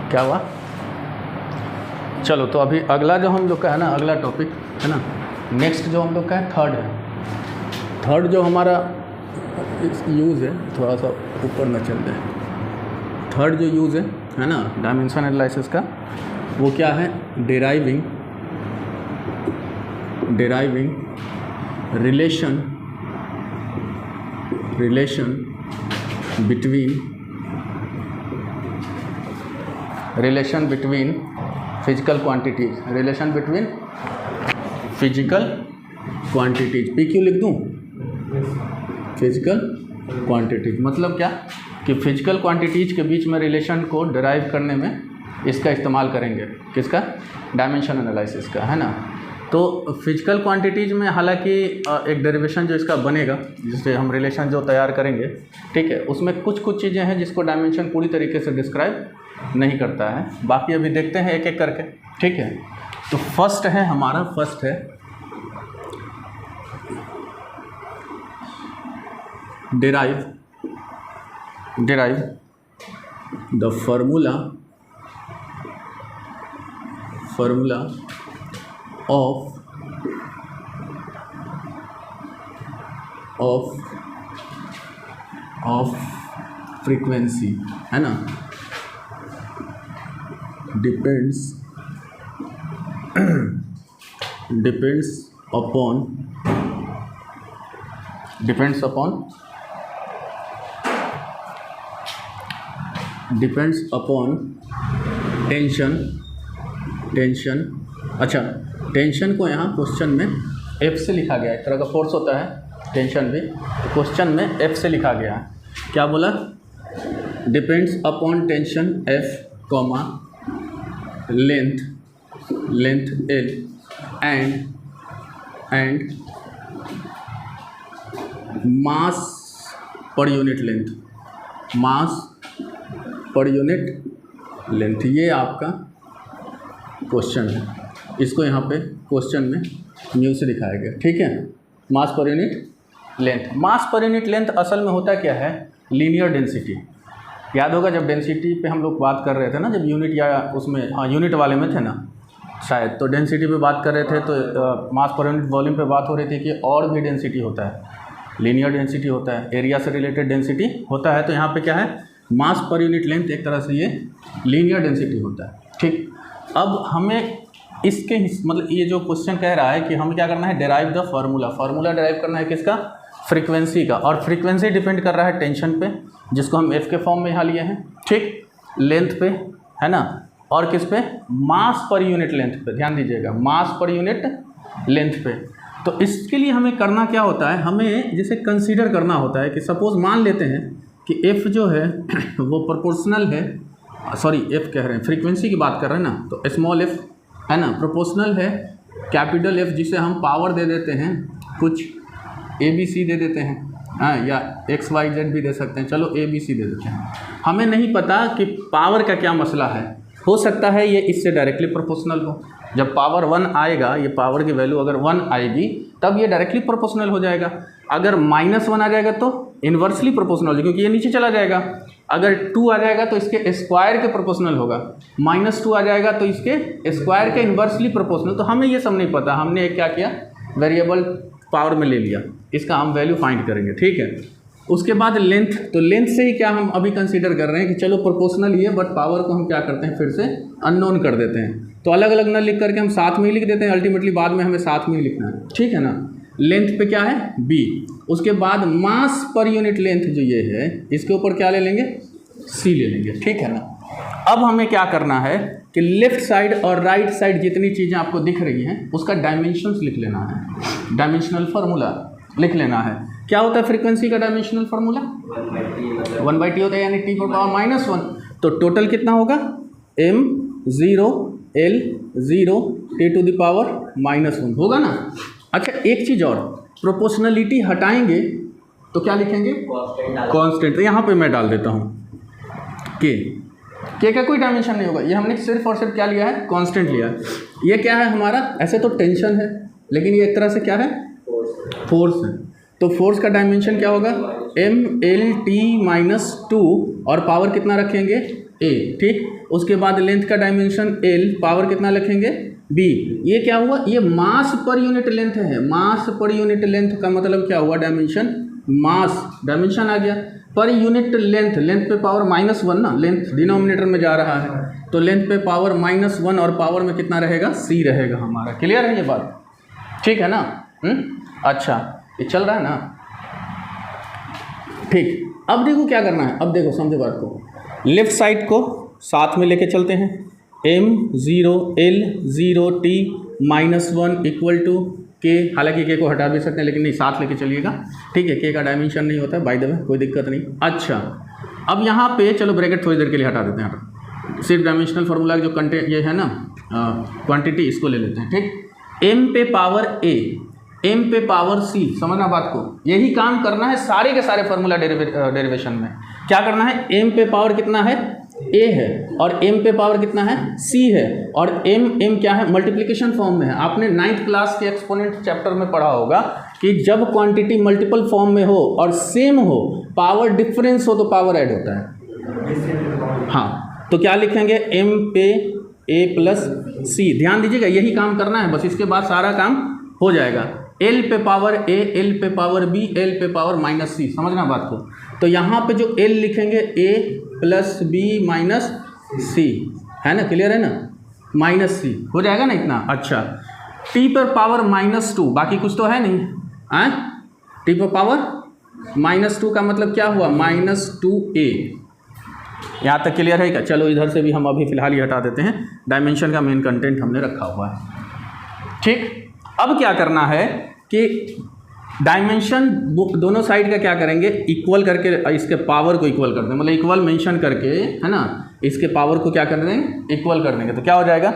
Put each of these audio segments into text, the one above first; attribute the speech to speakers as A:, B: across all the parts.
A: क्या हुआ? चलो, तो अभी अगला जो हम लोग का है ना, अगला टॉपिक है ना, नेक्स्ट जो हम लोग का है थर्ड है। थर्ड जो हमारा यूज़ है, थोड़ा सा ऊपर न चल जाए। थर्ड जो यूज़ है ना डायमेंशन एनालिसिस का, वो क्या है? Deriving relation between physical quantities. P Q लिख दूँ? फिजिकल क्वांटिटीज मतलब क्या कि फिजिकल क्वांटिटीज के बीच में रिलेशन को डिराइव करने में इसका इस्तेमाल करेंगे। किसका? डायमेंशन एनालिसिस का, है ना। तो फिजिकल क्वांटिटीज में हालांकि एक डेरिवेशन जो इसका बनेगा, जिससे हम रिलेशन जो तैयार करेंगे, ठीक है, उसमें कुछ चीज़ें हैं जिसको डायमेंशन पूरी तरीके से डिस्क्राइब नहीं करता है। बाकी अभी देखते हैं एक एक करके, ठीक है। तो फर्स्ट है derive the formula of frequency, है ना, depends upon टेंशन। अच्छा, टेंशन को यहाँ क्वेश्चन में F से लिखा गया है। एक तरह का फोर्स होता है टेंशन भी, तो क्वेश्चन में F से लिखा गया है। क्या बोला? Depends upon tension F, length L and mass per unit length. ये आपका क्वेश्चन है। इसको यहाँ पे क्वेश्चन में म्यू से दिखाया गया, ठीक है। मास पर यूनिट लेंथ असल में होता क्या है? Linear density. याद होगा जब डेंसिटी पे हम लोग बात कर रहे थे ना, जब यूनिट या उसमें यूनिट वाले में थे ना शायद, तो डेंसिटी पे बात कर रहे थे, तो मास पर यूनिट वॉल्यूम पे बात हो रही थी कि और भी डेंसिटी होता है, लीनियर डेंसिटी होता है, एरिया से रिलेटेड डेंसिटी होता है। तो यहाँ पे क्या है? मास पर यूनिट लेंथ एक तरह से ये लीनियर डेंसिटी होता है, ठीक। अब हमें इसके मतलब ये जो क्वेश्चन कह रहा है कि हमें क्या करना है? डेराइव द फार्मूला डेराइव करना है किसका? फ्रीक्वेंसी का। और फ्रीक्वेंसी डिपेंड कर रहा है टेंशन पे, जिसको हम F के फॉर्म में यहाँ लिए हैं, ठीक, लेंथ पे, है ना, और किस पे? मास पर यूनिट लेंथ पे। ध्यान दीजिएगा, मास पर यूनिट लेंथ पे। तो इसके लिए हमें करना क्या होता है? हमें जैसे कंसीडर करना होता है कि सपोज मान लेते हैं कि F जो है वो प्रोपोर्शनल है, सॉरी F कह रहे हैं, फ्रीक्वेंसी की बात कर रहे हैं ना, तो स्मॉल f है ना, प्रोपोर्शनल है कैपिटल F, जिसे हम पावर दे देते हैं, कुछ ABC दे देते हैं, हाँ, या XYZ भी दे सकते हैं, चलो ABC दे देते हैं। हमें नहीं पता कि पावर का क्या मसला है। हो सकता है ये इससे डायरेक्टली प्रोपोर्शनल हो। जब पावर 1 आएगा, ये पावर की वैल्यू अगर 1 आएगी तब ये डायरेक्टली प्रोपोर्शनल हो जाएगा। अगर -1 आ जाएगा तो इन्वर्सली प्रोपोर्शनल हो, क्योंकि ये नीचे चला जाएगा। अगर 2 आ जाएगा तो इसके स्क्वायर के प्रोपोर्शनल होगा, -2 आ जाएगा तो इसके स्क्वायर के इन्वर्सली प्रोपोर्शनल। तो हमें ये सब नहीं पता, हमने एक क्या किया? वेरिएबल पावर में ले लिया, इसका हम वैल्यू फाइंड करेंगे, ठीक है। उसके बाद लेंथ, तो लेंथ से ही क्या हम अभी कंसीडर कर रहे हैं कि चलो प्रोपोर्शनल ही है, बट पावर को हम क्या करते हैं? फिर से अननोन कर देते हैं। तो अलग अलग ना लिख करके हम साथ में ही लिख देते हैं, अल्टीमेटली बाद में हमें साथ में ही लिखना है, ठीक है ना। लेंथ पे क्या है? B। उसके बाद मास पर यूनिट लेंथ जो ये है, इसके ऊपर क्या ले लेंगे? C ले लेंगे, ठीक है ना। अब हमें क्या करना है कि लेफ्ट साइड और राइट साइड जितनी चीज़ें आपको दिख रही हैं उसका डायमेंशंस लिख लेना है, डायमेंशनल फार्मूला लिख लेना है। क्या होता है फ्रीक्वेंसी का डायमेंशनल फार्मूला? 1/t होता है, यानी t पर पावर -1। तो टोटल कितना होगा? m0 L0 t to the power -1 होगा ना। अच्छा, एक चीज़ और, प्रोपोर्शनलिटी हटाएंगे तो क्या लिखेंगे? कांस्टेंट। तो यहाँ पे मैं डाल देता हूँ के का कोई डायमेंशन नहीं होगा, ये हमने सिर्फ और सिर्फ क्या लिया है? कांस्टेंट लिया है। ये क्या है हमारा? ऐसे तो टेंशन है, लेकिन ये एक तरह से क्या है? फोर्स है। तो फोर्स का डायमेंशन क्या होगा? MLT-2 और पावर कितना रखेंगे? ए, ठीक। उसके बाद लेंथ का डायमेंशन एल, पावर कितना लिखेंगे बी। ये क्या हुआ, ये मास पर यूनिट लेंथ है। मास पर यूनिट लेंथ का मतलब क्या हुआ, डायमेंशन मास, डायमेंशन आ गया। पर यूनिट लेंथ, लेंथ पे पावर -1 ना, लेंथ डिनोमिनेटर में जा रहा है तो लेंथ पे पावर -1 और पावर में कितना रहेगा, सी रहेगा हमारा। क्लियर है ये बात, ठीक है ना। अच्छा ये चल रहा है ना, ठीक। अब देखो क्या करना है, अब देखो समझो बात को, लेफ्ट साइड को साथ में लेके चलते हैं। m0 l0 t -1 equal to के, हालांकि के को हटा भी सकते हैं लेकिन नहीं, साथ लेके चलिएगा, ठीक है। के का डायमेंशन नहीं होता है बाय द वे, कोई दिक्कत नहीं। अच्छा अब यहाँ पे चलो ब्रैकेट थोड़ी देर के लिए हटा देते हैं, सिर्फ डायमेंशनल फार्मूला जो कंटेंट ये है ना क्वांटिटी, इसको ले लेते हैं, ठीक। m पे पावर a, m पे पावर c, समझना बात को, यही काम करना है सारे के सारे फार्मूला डेरिवेशन में। क्या करना है, m पे पावर कितना है, a है, और m पे पावर कितना है, c है, और m क्या है, मल्टीप्लिकेशन फॉर्म में है। आपने 9th क्लास के एक्सपोनेंट चैप्टर में पढ़ा होगा कि जब क्वांटिटी मल्टीपल फॉर्म में हो और सेम हो, पावर डिफरेंस हो तो पावर ऐड होता है। हाँ तो क्या लिखेंगे, m पे a प्लस c, ध्यान दीजिएगा यही काम करना है बस, इसके बाद सारा काम हो जाएगा। l पे पावर a, l पे पावर b, l पे पावर -c, समझना बात को। तो यहाँ पे जो l लिखेंगे a plus b minus c, है ना, क्लियर है ना, -c हो जाएगा ना इतना। अच्छा t पर पावर -2, बाकी कुछ तो है नहीं, हैं, t पर पावर -2 का मतलब क्या हुआ, -2a। यहाँ तक क्लियर है क्या। चलो इधर से भी हम अभी फिलहाल ही हटा देते हैं, डायमेंशन का मेन कंटेंट हमने रखा हुआ है, ठीक। अब क्या करना है कि डायमेंशन दोनों साइड का क्या करेंगे, इक्वल करके इसके पावर को इक्वल कर दें, मतलब इक्वल मेंशन करके, है ना, इसके पावर को क्या कर देंगे, इक्वल कर देंगे। तो क्या हो जाएगा,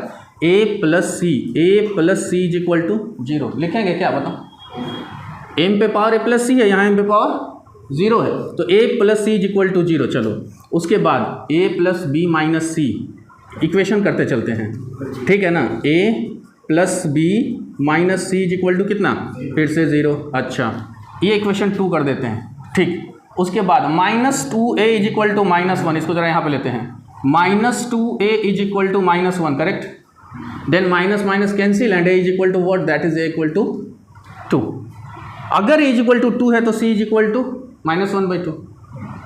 A: a plus c is equal to 0 लिखेंगे, क्या बताओ, m पे पावर a प्लस सी है, यहाँ m पे पावर 0 है, तो a plus c is equal to 0। चलो उसके बाद a plus b minus c, equation करते चलते हैं, ठीक है ना, a plus b minus c is equal to कितना, फिर से 0। अच्छा ये इक्वेशन 2 कर देते हैं, ठीक। उसके बाद -2a इज इक्वल टू -1, इसको जरा यहाँ पे लेते हैं, -2a is equal to -1, correct. Then minus minus cancel and a is equal to what, that is a equal to 2। अगर a इज इक्वल टू 2 है तो c इज इक्वल टू -1/2,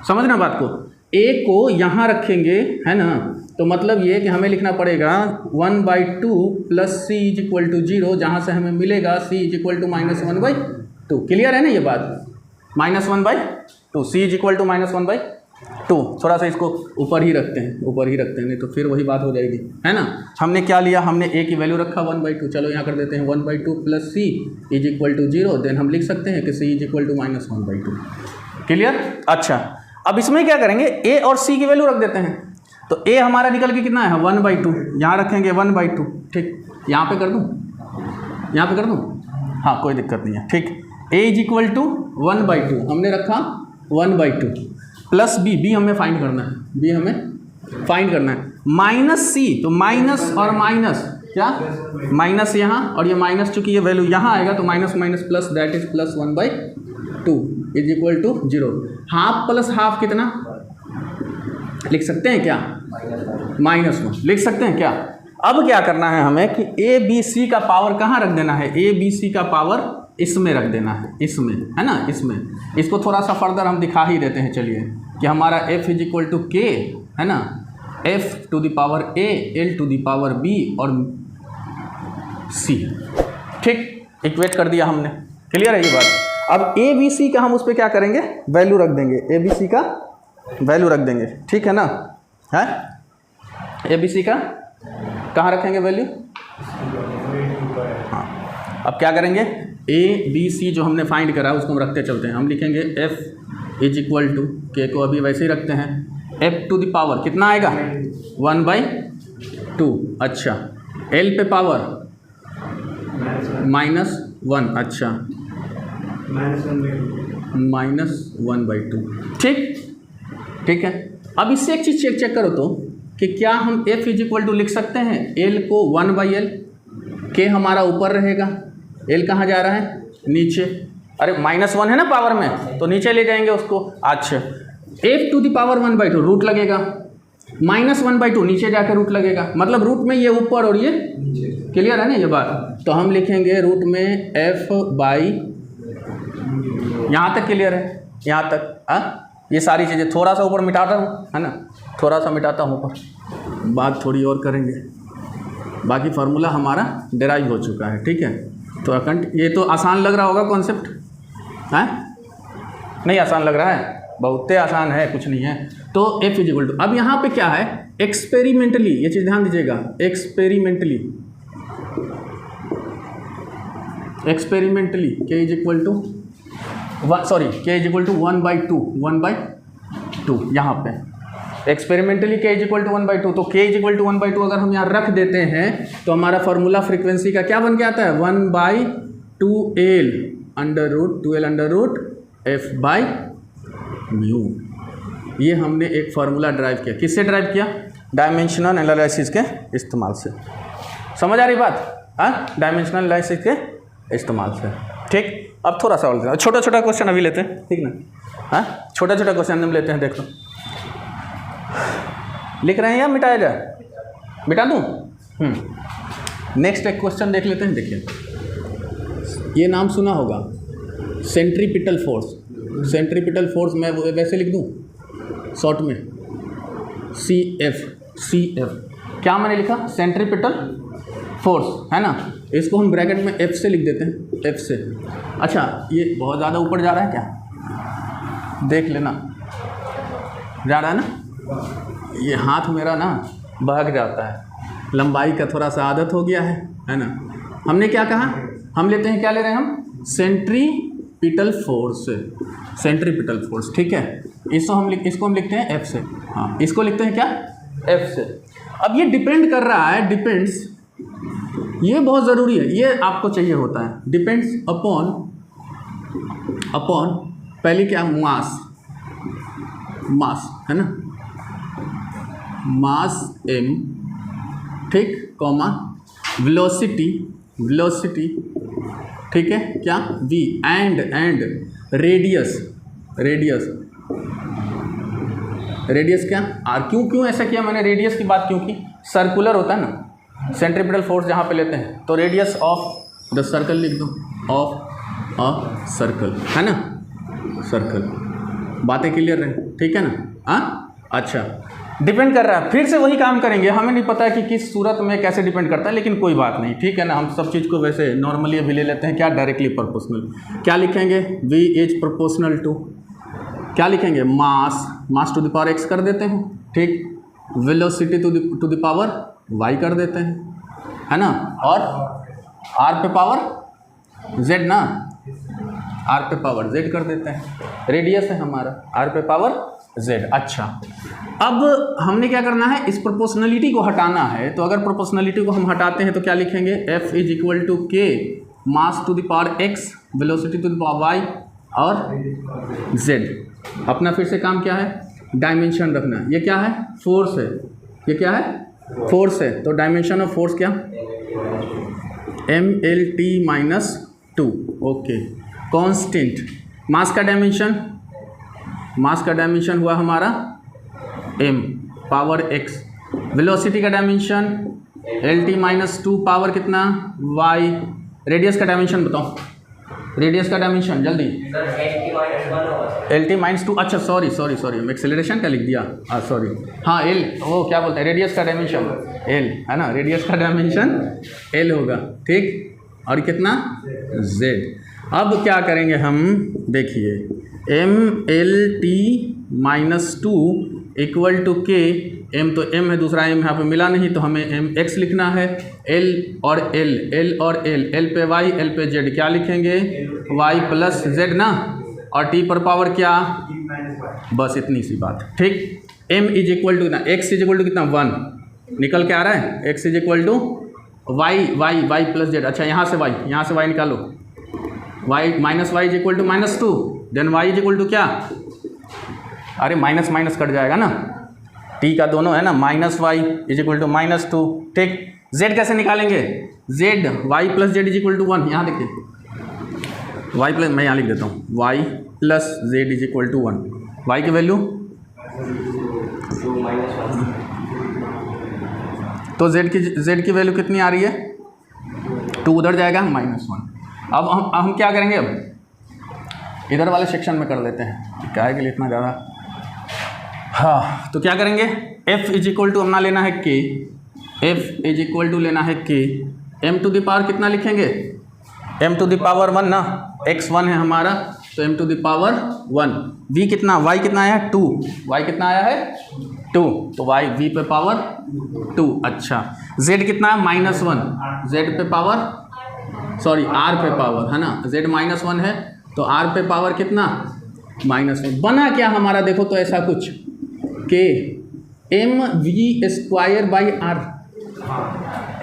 A: समझना बात को। a को यहाँ रखेंगे, है ना, तो मतलब ये कि हमें लिखना पड़ेगा 1/2 plus c is equal to 0, जहाँ से हमें मिलेगा c is equal to -1/2। Clear है ना ये बात, -1/2, c इज इक्वल टू -1/2। थोड़ा सा इसको ऊपर ही रखते हैं, नहीं तो फिर वही बात हो जाएगी, है ना। हमने क्या लिया, हमने a की वैल्यू रखा 1/2, चलो यहाँ कर देते हैं 1/2 plus c is equal to 0, then हम लिख सकते हैं कि c is equal to -1/2। Clear. अच्छा अब इसमें क्या करेंगे, a और c की वैल्यू रख देते हैं, तो a हमारा निकल के कितना है 1/2, यहाँ रखेंगे 1/2, ठीक। यहाँ पे कर दूँ, हाँ कोई दिक्कत नहीं है, ठीक। a इज इक्वल टू 1/2 हमने रखा 1/2 प्लस b हमें फाइंड करना है, माइनस c, तो माइनस और माइनस क्या, माइनस यहाँ, और ये माइनस चूंकि ये वैल्यू यहाँ आएगा तो minus minus plus, that is plus 1/2 is equal to 0। Half plus half कितना लिख सकते हैं क्या, -1 लिख सकते हैं क्या। अब क्या करना है हमें कि a b c का पावर कहाँ रख देना है, a b c का पावर इसमें रख देना है, इसमें, है ना, इसमें। इसको थोड़ा सा फर्दर हम दिखा ही देते हैं, चलिए, कि हमारा f is equal to k, है ना, f to the power a, l to the power b और c, ठीक। इक्वेट कर दिया हमने, क्लियर है ये बात। अब a b c का हम उस पर क्या करेंगे, वैल्यू रख देंगे, a b c का वैल्यू रख देंगे, ठीक है ना, है a b c का कहाँ रखेंगे वैल्यू, हाँ। अब क्या करेंगे, a b c जो हमने फाइंड करा उसको हम रखते चलते हैं, हम लिखेंगे f is equal to, k को अभी वैसे ही रखते हैं, f टू द पावर कितना आएगा 1/2। अच्छा l पे पावर -1, अच्छा -1/2, ठीक है। अब इससे एक चीज़ चेक करो तो कि क्या हम f इज इक्वल टू लिख सकते हैं l को 1/l, k हमारा ऊपर रहेगा, l कहाँ जा रहा है, नीचे, अरे -1 है ना पावर में, तो नीचे ले जाएंगे उसको। अच्छा f to the power 1/2 root लगेगा, -1/2 नीचे जाकर रूट लगेगा, मतलब रूट में ये ऊपर और ये क्लियर है ना ये बात। तो हम लिखेंगे रूट में f बाई, यहाँ तक क्लियर है, यहाँ तक। हाँ ये सारी चीज़ें थोड़ा सा ऊपर मिटाता हूँ है ना, थोड़ा सा मिटाता हूँ ऊपर, बात थोड़ी और करेंगे। बाकी फार्मूला हमारा डिराइव हो चुका है, ठीक है। तो अकंट ये तो आसान लग रहा होगा कॉन्सेप्ट, है नहीं आसान लग रहा है, बहुत आसान है, कुछ नहीं है। तो f इज इक्वल टू, अब यहाँ पे क्या है, एक्सपेरिमेंटली, ये चीज़ ध्यान दीजिएगा, experimentally k is equal to k is equal to 1/2 यहाँ पे experimentally k is equal to 1/2। तो k इज इक्वल टू 1/2 अगर हम यहाँ रख देते हैं तो हमारा फार्मूला फ्रीक्वेंसी का क्या बन के आता है, 1/2l under root f by mu. ये हमने एक फार्मूला ड्राइव किया, किससे ड्राइव किया, डायमेंशनल एनालिसिस के इस्तेमाल से। समझ आ रही बात, हाँ डायमेंशनल एनालिसिस के इस्तेमाल से, ठीक। अब थोड़ा सा और छोटा छोटा क्वेश्चन अभी लेते हैं, ठीक ना, हाँ छोटा छोटा क्वेश्चन हम लेते हैं। देखो लिख रहे हैं या मिटाया जाए, मिटा दूँ। नेक्स्ट एक क्वेश्चन देख लेते हैं। देखिए ये नाम सुना होगा, सेंट्रीपिटल फोर्स। सेंट्रीपिटल फोर्स मैं वैसे लिख दूँ शॉर्ट में, CF। क्या मैंने लिखा, सेंट्रीपिटल फोर्स है ना, इसको हम ब्रैकेट में F से लिख देते हैं, F से। अच्छा ये बहुत ज़्यादा ऊपर जा रहा है क्या, देख लेना, जा रहा है ना, ये हाथ मेरा ना भाग जाता है, लंबाई का थोड़ा सा आदत हो गया है ना। हमने क्या कहा, हम लेते हैं, क्या ले रहे हैं हम, सेंट्रीपिटल फोर्स, ठीक है। इसको हम लिखते हैं F से, हाँ इसको लिखते हैं क्या, F से। अब ये डिपेंड कर रहा है, डिपेंड्स, ये बहुत ज़रूरी है, ये आपको चाहिए होता है, डिपेंड्स अपॉन पहले क्या, मास है ना, मास m, ठीक, कॉमा वेलोसिटी, ठीक है, क्या v, एंड रेडियस क्या r। क्यों ऐसा किया मैंने, रेडियस की बात क्यों की, सर्कुलर होता है ना सेंट्रीपिटल फोर्स जहाँ पे लेते हैं, तो रेडियस ऑफ द सर्कल लिख दो, ऑफ अ सर्कल है ना, सर्कल। बातें क्लियर रहे, ठीक है ना, हाँ अच्छा। डिपेंड कर रहा है, फिर से वही काम करेंगे, हमें नहीं पता कि किस सूरत में कैसे डिपेंड करता है, लेकिन कोई बात नहीं, ठीक है ना। हम सब चीज़ को वैसे नॉर्मली अभी ले लेते हैं, क्या, डायरेक्टली प्रोपोर्शनल। क्या लिखेंगे, v इज प्रोपोर्शनल टू, क्या लिखेंगे, mass to the power x कर देते हैं, ठीक, velocity to the power y कर देते हैं, है ना, और r पे पावर z ना, r पे पावर z कर देते हैं, रेडियस है हमारा, r पे पावर z। अच्छा अब हमने क्या करना है, इस प्रोपोर्शनलिटी को हटाना है, तो अगर प्रोपोर्शनलिटी को हम हटाते हैं तो क्या लिखेंगे, f is equal to k mass to the power x velocity to the power y और z। अपना फिर से काम क्या है, डायमेंशन रखना। ये क्या है, फोर्स है, ये क्या है, फोर्स है, तो डायमेंशन ऑफ फोर्स क्या, mLT-2, ओके। कांस्टेंट, मास का डायमेंशन हुआ हमारा m पावर x, वेलोसिटी का डायमेंशन LT-2 पावर कितना y, रेडियस का डायमेंशन बताओ, रेडियस का डायमेंशन जल्दी, LT-2, अच्छा सॉरी मैं एक्सेलरेशन का लिख दिया, सॉरी, हाँ l, वो क्या बोलते हैं, रेडियस का डायमेंशन l है ना, रेडियस का डायमेंशन l होगा, ठीक, और कितना z। अब क्या करेंगे हम, देखिए mLT-2 equal to k, m तो m है, दूसरा m यहाँ पे मिला नहीं तो हमें mx लिखना है, l और l पे y, l पे z, क्या लिखेंगे, y प्लस z ना, और t पर पावर क्या, बस इतनी सी बात, ठीक। m इज इक्वल टू ना, x इज इक्वल टू कितना 1 निकल के आ रहा है, x is equal to y plus z। अच्छा यहाँ से y निकालो, y minus y is equal to -2, then y is equal to क्या, अरे माइनस कट जाएगा ना, t का दोनों है ना, -y इज इक्वल टू -2, ठीक। z कैसे निकालेंगे, z y plus z is equal to 1, यहाँ देखिए y प्लस, मैं यहाँ लिख देता हूँ y plus z is equal to 1, y की वैल्यू तो z की वैल्यू कितनी आ रही है, 2 उधर जाएगा -1। अब हम क्या करेंगे, अब इधर वाले सेक्शन में कर लेते हैं, क्या है कि इतना ज़्यादा। हाँ, तो क्या करेंगे, f इज इक्वल टू अपना लेना है k, f is equal to लेना है k, m to the power कितना लिखेंगे, m टू द पावर 1 ना, x 1 है हमारा, तो m to the power 1, v कितना, y कितना आया है 2, y कितना आया है 2, तो y v पे पावर 2। अच्छा, z कितना है -1, z पे पावर सॉरी r पे पावर है ना, z -1 है तो r पे पावर कितना -1। बना क्या हमारा, देखो तो ऐसा कुछ k mv² by r,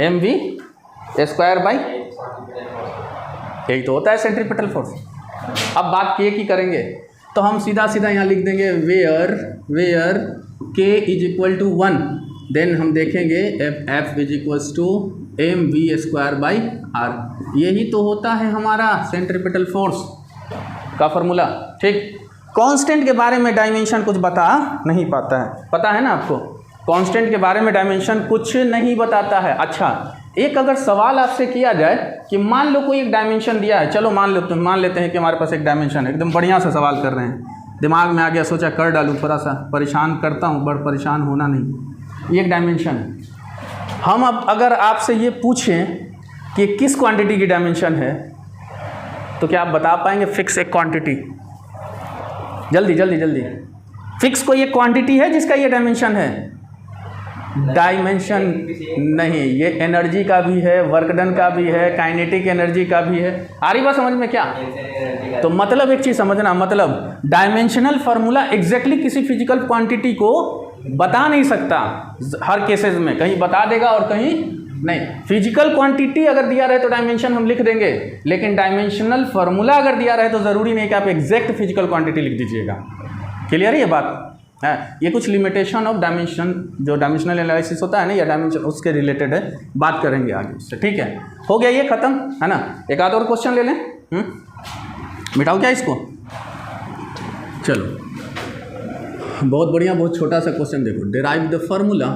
A: mv² by, यही तो होता है सेंट्रीपिटल फोर्स। अब बात k की करेंगे तो हम सीधा सीधा यहाँ लिख देंगे where k is equal to 1, देन हम देखेंगे f इज इक्वल्स टू mv² बाई r। यही तो होता है हमारा सेंट्रीपिटल फोर्स का फॉर्मूला। ठीक, कांस्टेंट के बारे में डायमेंशन कुछ बता नहीं पाता है, पता है ना आपको, कांस्टेंट के बारे में डायमेंशन कुछ नहीं बताता है। अच्छा, एक अगर सवाल आपसे किया जाए कि मान लो कोई एक डायमेंशन दिया है, चलो मान लेते हैं कि हमारे पास एक डायमेंशन है, एकदम बढ़िया सा सवाल कर रहे हैं, दिमाग में आ गया, सोचा कर डालूँ, थोड़ा सा परेशान करता हूँ, बड़ परेशान होना नहीं। ये एक डायमेंशन है, हम अब अगर आपसे ये पूछें कि किस क्वांटिटी की डायमेंशन है, तो क्या आप बता पाएंगे फिक्स एक क्वांटिटी? जल्दी, फिक्स कोई एक क्वांटिटी है जिसका ये डायमेंशन है? डायमेंशन नहीं, ये एनर्जी का भी है, वर्क डन का भी है, काइनेटिक एनर्जी का भी है। आ रही बात समझ में क्या? तो मतलब एक चीज़ समझना, मतलब डायमेंशनल फार्मूला एग्जैक्टली किसी फिजिकल क्वांटिटी को बता नहीं सकता, हर केसेस में कहीं बता देगा और कहीं नहीं। फिजिकल क्वांटिटी अगर दिया रहे तो डायमेंशन हम लिख देंगे, लेकिन डायमेंशनल फार्मूला अगर दिया रहे तो ज़रूरी नहीं कि आप एग्जैक्ट फिजिकल क्वांटिटी लिख दीजिएगा। क्लियर है ये बात? है, ये कुछ लिमिटेशन ऑफ डायमेंशन, जो डायमेंशनल एनालिसिस होता है ना, या डायमेंशन उसके रिलेटेड है, बात करेंगे आगे उससे। ठीक है, हो गया ये खत्म है ना। एक आध और क्वेश्चन ले लें, मिटाओ क्या इसको, चलो बहुत बढ़िया, बहुत छोटा सा क्वेश्चन देखो। Derive the formula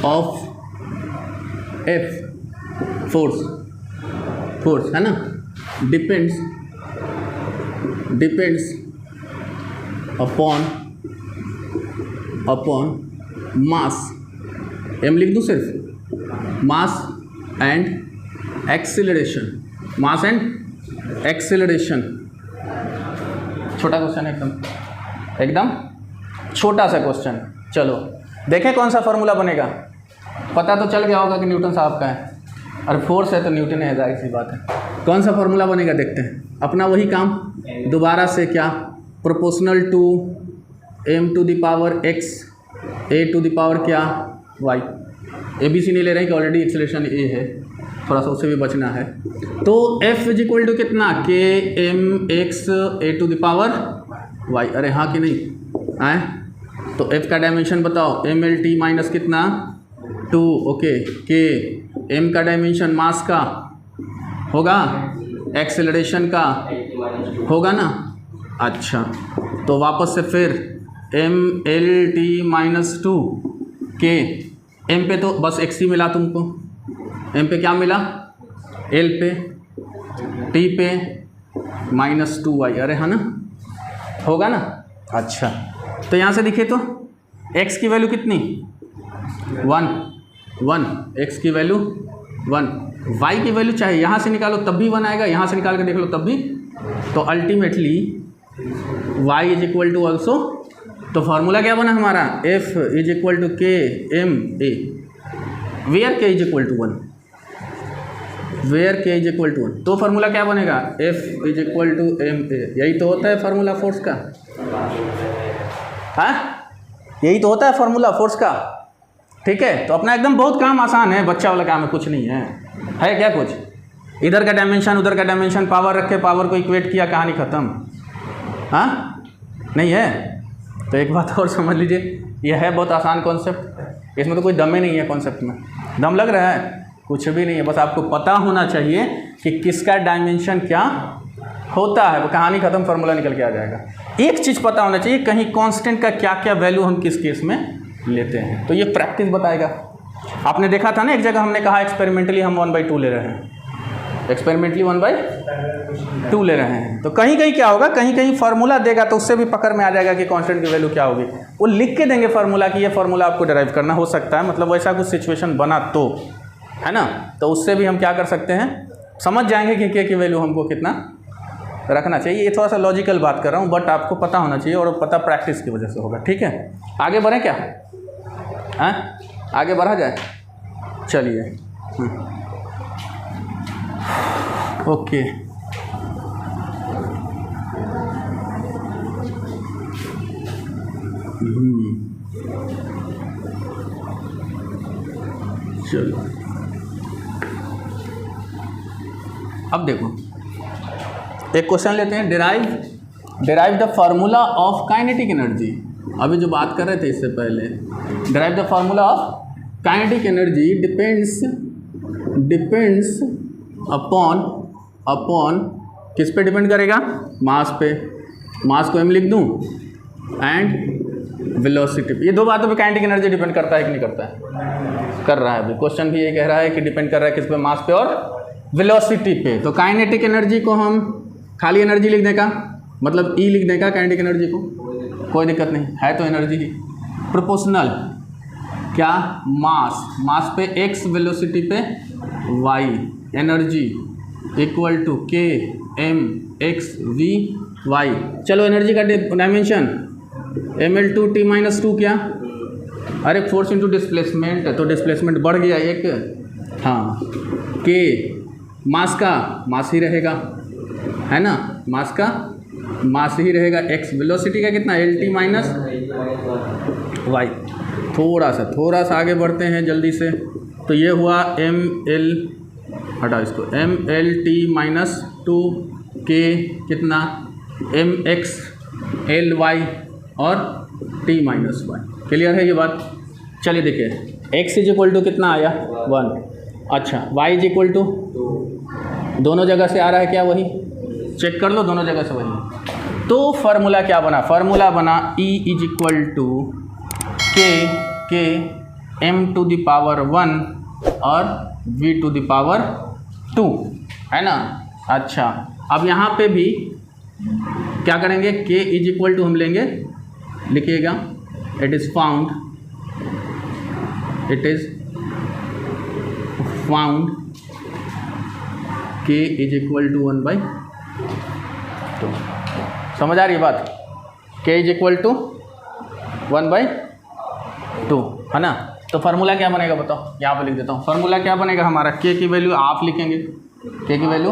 A: of F force है ना, डिपेंड्स अपॉन मास, एम लिख दूँ सिर्फ, मास एंड एक्सीलरेशन, छोटा क्वेश्चन एकदम छोटा सा क्वेश्चन। चलो देखें कौन सा फॉर्मूला बनेगा, पता तो चल गया होगा कि न्यूटन साहब का है, और फोर्स है तो न्यूटन है, जाहिर सी बात है। कौन सा फॉर्मूला बनेगा देखते हैं। अपना वही काम दोबारा से, क्या, proportional to m to the power x a to the power क्या y, ABC नहीं ले रहे हैं कि ऑलरेडी एक्सेलरेशन a है, थोड़ा सा उससे भी बचना है। तो f इज इक्वल टू कितना, k m x a to the power y, अरे हाँ कि नहीं आए। तो f का डायमेंशन बताओ, m l t माइनस कितना 2, ओके, k m का डायमेंशन मास का होगा, एक्सेलरेशन का होगा ना। अच्छा, तो वापस से फिर m l t minus 2 k, m पे तो बस x ही मिला तुमको, m पे क्या मिला, l पे, t पे -2y, अरे है ना, होगा ना। अच्छा, तो यहाँ से दिखे तो x की वैल्यू कितनी 1, x की वैल्यू 1, y की वैल्यू चाहे यहाँ से निकालो तब भी 1 आएगा, यहाँ से निकाल के देख लो तब भी। तो ultimately y is equal to also, तो फार्मूला क्या बना हमारा, f is equal to k m a, where k is equal to 1, where k is equal to 1, तो फार्मूला क्या बनेगा, f is equal to m a। यही तो होता है फार्मूला फोर्स का, हाँ यही तो होता है फार्मूला फोर्स का। ठीक है, तो अपना एकदम बहुत काम आसान है, बच्चा वाला काम है, कुछ नहीं है क्या कुछ, इधर का डायमेंशन उधर का डायमेंशन, पावर रखे, पावर को इक्वेट किया, कहानी ख़त्म। हाँ नहीं है, तो एक बात और समझ लीजिए, यह है बहुत आसान कॉन्सेप्ट, इसमें तो कोई दम ही नहीं है कॉन्सेप्ट में, दम लग रहा है कुछ भी नहीं है, बस आपको पता होना चाहिए कि किसका डायमेंशन क्या होता है, वो कहानी खत्म, फार्मूला निकल के आ जाएगा। एक चीज़ पता होना चाहिए, कहीं कांस्टेंट का क्या क्या वैल्यू हम किस केस में लेते हैं, तो ये प्रैक्टिस बताएगा। आपने देखा था ना, एक जगह हमने कहा एक्सपेरिमेंटली हम 1/2 ले रहे हैं, एक्सपेरिमेंटली 1/2 ले रहे हैं, तो कहीं कहीं क्या होगा, कहीं कहीं फार्मूला देगा तो उससे भी पकड़ में आ जाएगा कि कांस्टेंट की वैल्यू क्या होगी। वो लिख के देंगे फार्मूला कि ये फार्मूला आपको डिराइव करना, हो सकता है मतलब वैसा कुछ सिचुएशन बना तो, है ना, तो उससे भी हम क्या कर सकते हैं, समझ जाएंगे कि के की वैल्यू हमको कितना रखना चाहिए। ये थोड़ा सा लॉजिकल बात कर रहा हूँ, बट आपको पता होना चाहिए, और पता प्रैक्टिस की वजह से होगा। ठीक है, आगे बढ़ें क्या, हाँ आगे बढ़ा जाए, चलिए। ओके, चलो अब देखो एक क्वेश्चन लेते हैं, derive the formula of kinetic energy. अभी जो बात कर रहे थे इससे पहले, derive the formula of kinetic energy depends upon किस पे डिपेंड करेगा, मास पे, मास को m लिख दूं, एंड वेलोसिटी पे। ये दो बातों पे काइनेटिक एनर्जी डिपेंड करता है कि नहीं करता है, कर रहा है। अभी क्वेश्चन भी ये कह रहा है कि डिपेंड कर रहा है किस पे, मास पे और वेलोसिटी पे। तो काइनेटिक एनर्जी को हम खाली एनर्जी लिख दें का, मतलब E लिख दें का काइनेटिक एनर्जी को, कोई दिक्कत नहीं है, तो एनर्जी ही प्रोपोर्शनल क्या, मास पे x, वेलोसिटी पे y, energy equal to k m x v y। चलो एनर्जी का डायमेंशन mL2T-2 क्या, अरे फोर्स इंटू डिस्प्लेसमेंट, तो डिस्प्लेसमेंट बढ़ गया एक, हाँ, k मास का मास ही रहेगा, है ना, मास का मास ही रहेगा, x वेलोसिटी का कितना LT-y। थोड़ा सा आगे बढ़ते हैं जल्दी से, तो ये हुआ ml, हटा इसको, mLT-2 k कितना mx ly और t-y। क्लियर है ये बात। चलिए देखिए x इज इक्वल टू कितना आया 1, अच्छा y इज इक्वल टू, दोनों जगह से आ रहा है क्या, वही चेक कर लो, दोनों जगह से वही। तो फार्मूला क्या बना, फार्मूला बना E is equal to k m⁻1 और v⁻2, है ना। अच्छा अब यहाँ पे भी क्या करेंगे, k इज इक्वल टू हम लेंगे, लिखिएगा it is found k is equal to 1/2। समझ आ रही है बात, k इज इक्वल टू 1/2, है ना। तो फार्मूला क्या बनेगा बताओ, यहाँ पे लिख देता हूँ। फार्मूला क्या बनेगा हमारा, k की वैल्यू हाफ लिखेंगे, k की वैल्यू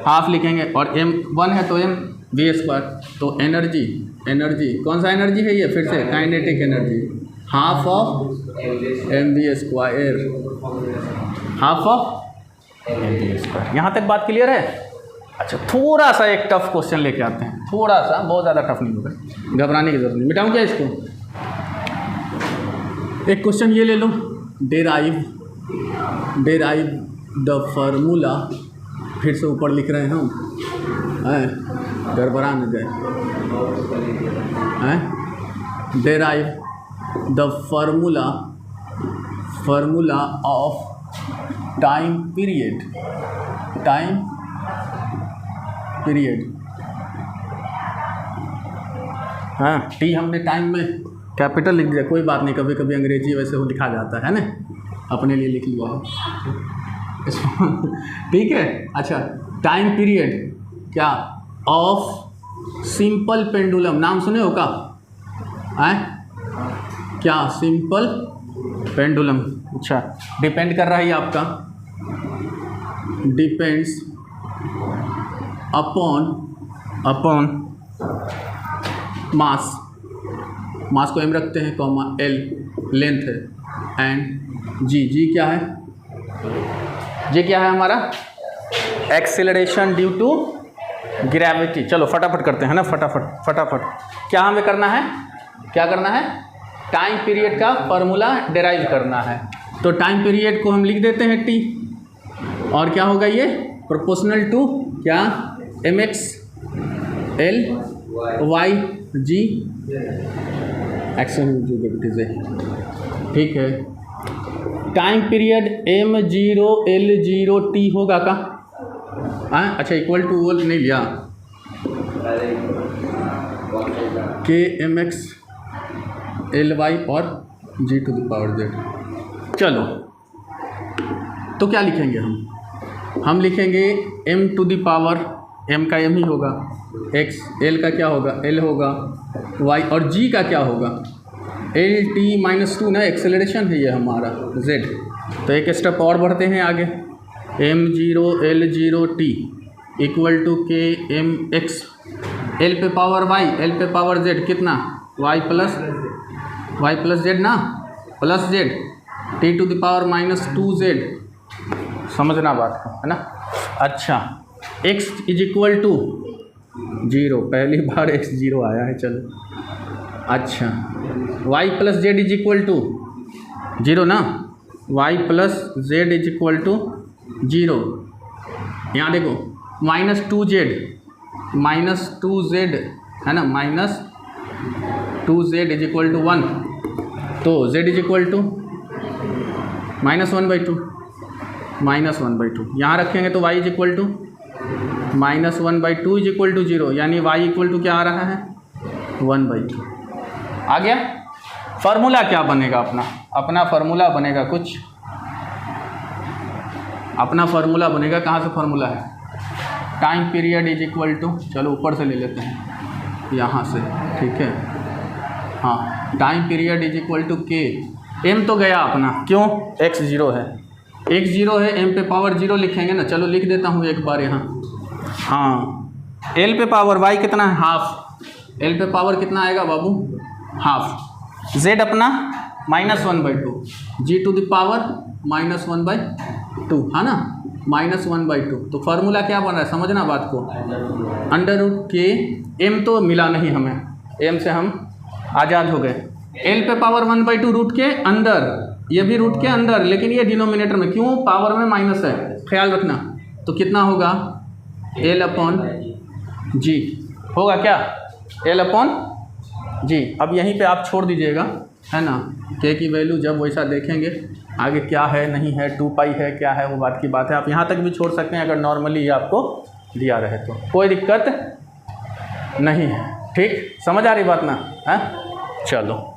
A: हाफ लिखेंगे, और m 1 है तो m v²। तो एनर्जी कौन सा एनर्जी है ये, फिर से kinetic energy, half of mv², half of mv²। यहाँ तक बात क्लियर है। अच्छा थोड़ा सा एक टफ क्वेश्चन लेके आते हैं, थोड़ा सा, बहुत ज़्यादा टफ नहीं होगा, घबराने की जरूरत नहीं। मिटाऊँ क्या इसको, एक क्वेश्चन ये ले लो, डेराइव द फार्मूला, फिर से ऊपर लिख रहे हैं हम, गड़बड़ा न जाए, derive the formula of time period, हाँ टी हमने टाइम में कैपिटल लिख दिया, कोई बात नहीं, कभी कभी अंग्रेजी वैसे वो लिखा जाता है ना, अपने लिए लिख लिया है ठीक है। अच्छा टाइम पीरियड क्या, ऑफ सिंपल पेंडुलम, नाम सुने हो का, क्या सिंपल पेंडुलम। अच्छा डिपेंड कर रहा है आपका, डिपेंड्स अपॉन मास को m रखते हैं, कॉमा l लेंथ है, एंड जी क्या है, जी क्या है हमारा, एक्सेलरेशन ड्यू टू ग्रेविटी। चलो फटाफट करते हैं ना, फटाफट क्या हमें करना है, टाइम पीरियड का फार्मूला डेराइव करना है। तो टाइम पीरियड को हम लिख देते हैं t, और क्या होगा ये, प्रोपोर्शनल टू क्या mx एल वाई जी एक्शन है, ठीक है। टाइम पीरियड M0L0T होगा का? हाँ अच्छा, इक्वल टू वो नहीं लिया, KMX LY और G⁻Z। चलो तो क्या लिखेंगे हम लिखेंगे M का M ही होगा, X, L का क्या होगा, L होगा, Y और G का क्या होगा, LT-2 ना, एक्सेलरेशन है ये हमारा Z। तो एक स्टेप और बढ़ते हैं आगे, M0L0T equal to KMX L पे पावर Y, L पे पावर Z कितना, Y प्लस Z ना, प्लस Z T⁻²Z। समझना बात को, है ना। अच्छा, X इज इक्वल टू 0, पहली बार X 0 आया है, चलो। अच्छा, Y plus Z is equal to 0 ना, Y plus Z is equal to 0। यहाँ देखो -2Z है ना, -2Z इज इक्वल टू 1, तो Z इज इक्वल टू -1/2 यहाँ रखेंगे तो Y is equal to -1/2 is equal to 0, यानी Y इक्वल टू क्या आ रहा है, 1/2। आ गया। फार्मूला क्या बनेगा अपना फार्मूला बनेगा कुछ, अपना फार्मूला बनेगा, कहाँ से फार्मूला है, time period is equal to, चलो ऊपर से ले लेते हैं यहाँ से, ठीक है। हाँ, time period is equal to K, M तो गया अपना, क्यों, X 0 है, X 0 है, M पे पावर 0 लिखेंगे ना, चलो लिख देता हूँ एक बार यहाँ। हाँ, L पे पावर Y कितना है, हाफ, L पे पावर कितना आएगा बाबू, हाफ, Z अपना -1/2, G⁻−1/2 है ना, -1/2। तो फार्मूला क्या बन रहा है, समझना बात को, √K, M तो मिला नहीं हमें, M से हम आज़ाद हो गए, L पे पावर 1/2 रूट के अंदर, ये भी रूट के अंदर, लेकिन ये डिनोमिनेटर में, क्यों, पावर में माइनस है, ख्याल रखना। तो कितना होगा, L/G होगा क्या, L/G। अब यहीं पे आप छोड़ दीजिएगा, है ना, K की वैल्यू जब वैसा देखेंगे आगे क्या है नहीं है, 2π है क्या है, वो बात की बात है। आप यहाँ तक भी छोड़ सकते हैं अगर नॉर्मली ये आपको दिया रहे तो, कोई दिक्कत नहीं है, ठीक, समझ आ रही बात ना, है। चलो।